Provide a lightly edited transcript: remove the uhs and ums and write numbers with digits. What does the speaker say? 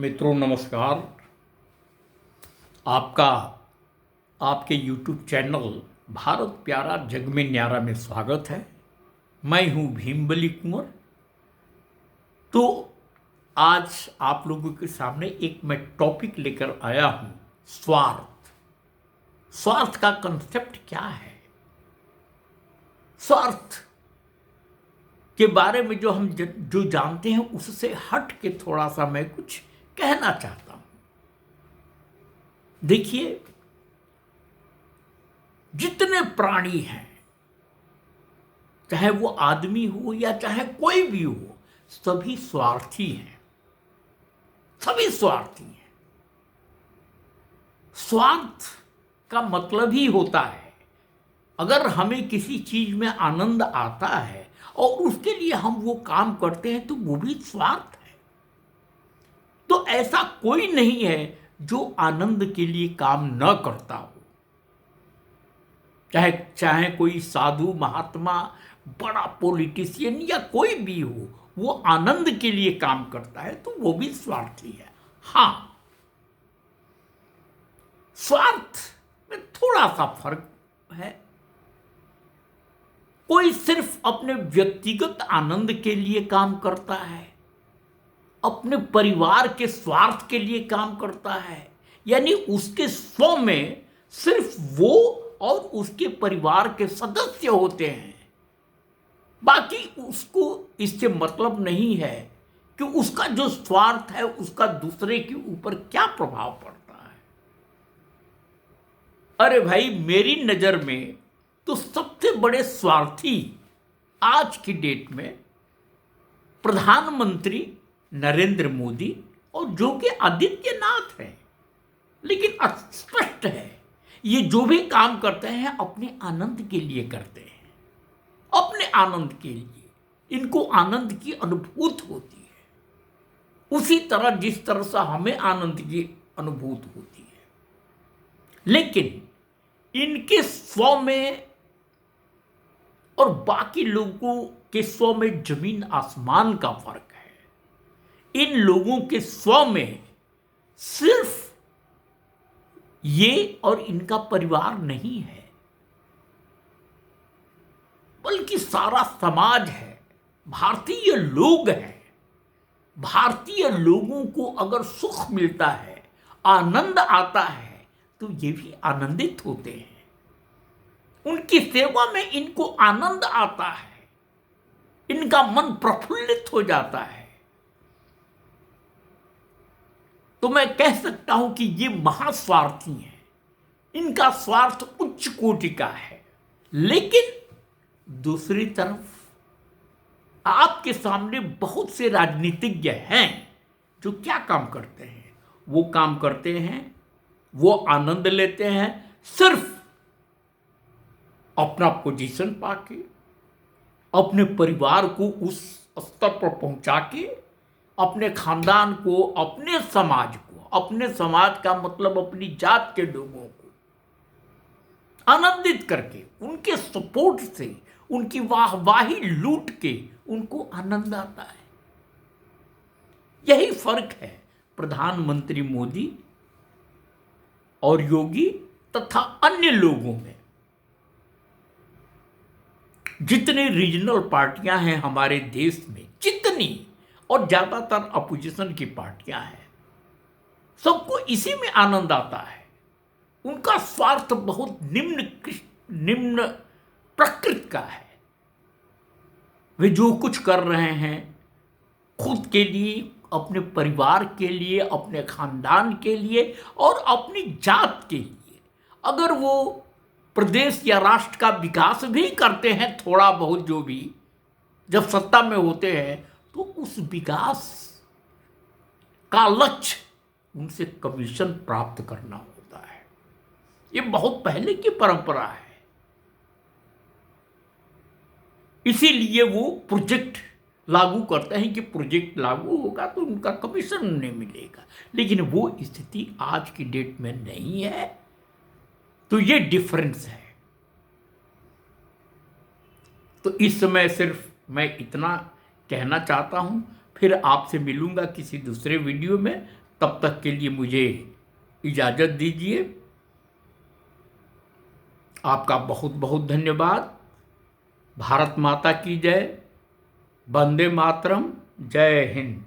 मित्रों नमस्कार। आपका आपके YouTube चैनल भारत प्यारा जग में न्यारा में स्वागत है। मैं हूं भीमबली कुंवर। तो आज आप लोगों के सामने एक मैं टॉपिक लेकर आया हूं, स्वार्थ। स्वार्थ का कंसेप्ट क्या है? स्वार्थ के बारे में जो हम जो जानते हैं उससे हट के थोड़ा सा मैं कुछ कहना चाहता हूं। देखिए, जितने प्राणी हैं, चाहे वो आदमी हो या चाहे कोई भी हो, सभी स्वार्थी हैं। सभी स्वार्थी हैं। स्वार्थ का मतलब ही होता है, अगर हमें किसी चीज में आनंद आता है और उसके लिए हम वो काम करते हैं तो वो भी स्वार्थ है। तो ऐसा कोई नहीं है जो आनंद के लिए काम न करता हो। चाहे चाहे कोई साधु महात्मा, बड़ा पॉलिटिशियन या कोई भी हो, वो आनंद के लिए काम करता है तो वो भी स्वार्थी है। हां, स्वार्थ में थोड़ा सा फर्क है। कोई सिर्फ अपने व्यक्तिगत आनंद के लिए काम करता है, अपने परिवार के स्वार्थ के लिए काम करता है, यानी उसके स्व में सिर्फ वो और उसके परिवार के सदस्य होते हैं। बाकी उसको इससे मतलब नहीं है कि उसका जो स्वार्थ है उसका दूसरे के ऊपर क्या प्रभाव पड़ता है। अरे भाई, मेरी नजर में तो सबसे बड़े स्वार्थी आज की डेट में प्रधानमंत्री नरेंद्र मोदी और जो कि आदित्यनाथ है। लेकिन स्पष्ट है, ये जो भी काम करते हैं अपने आनंद के लिए करते हैं, अपने आनंद के लिए। इनको आनंद की अनुभूति होती है, उसी तरह जिस तरह से हमें आनंद की अनुभूति होती है। लेकिन इनके स्व में और बाकी लोगों के स्व में जमीन आसमान का फर्क है। इन लोगों के स्व में सिर्फ ये और इनका परिवार नहीं है, बल्कि सारा समाज है, भारतीय लोग हैं। भारतीय लोगों को अगर सुख मिलता है, आनंद आता है, तो ये भी आनंदित होते हैं। उनकी सेवा में इनको आनंद आता है, इनका मन प्रफुल्लित हो जाता है। तो मैं कह सकता हूं कि ये महास्वार्थी हैं। इनका स्वार्थ उच्च कोटि का है। लेकिन दूसरी तरफ आपके सामने बहुत से राजनीतिज्ञ हैं जो क्या काम करते हैं? वो काम करते हैं, वो आनंद लेते हैं सिर्फ अपना पोजीशन पाके, अपने परिवार को उस स्तर पर पहुंचा के, अपने खानदान को, अपने समाज को, अपने समाज का मतलब अपनी जात के लोगों को आनंदित करके, उनके सपोर्ट से, उनकी वाहवाही लूट के उनको आनंद आता है। यही फर्क है प्रधानमंत्री मोदी और योगी तथा अन्य लोगों में। जितनी रीजनल पार्टियां हैं हमारे देश में, जितनी, और ज्यादातर अपोजिशन की पार्टियां हैं, सबको इसी में आनंद आता है। उनका स्वार्थ बहुत निम्न प्रकृति का है। वे जो कुछ कर रहे हैं खुद के लिए, अपने परिवार के लिए, अपने खानदान के लिए और अपनी जात के लिए, अगर वो प्रदेश या राष्ट्र का विकास भी करते हैं थोड़ा बहुत, जो भी जब सत्ता में होते हैं, तो उस विकास का लक्ष्य उनसे कमीशन प्राप्त करना होता है। ये बहुत पहले की परंपरा है। इसीलिए वो प्रोजेक्ट लागू करते हैं कि प्रोजेक्ट लागू होगा तो उनका कमीशन उन्हें मिलेगा। लेकिन वो स्थिति आज की डेट में नहीं है। तो ये डिफरेंस है। तो इस समय सिर्फ मैं इतना कहना चाहता हूं। फिर आपसे मिलूंगा किसी दूसरे वीडियो में। तब तक के लिए मुझे इजाज़त दीजिए। आपका बहुत बहुत धन्यवाद। भारत माता की जय। वंदे मातरम। जय हिंद।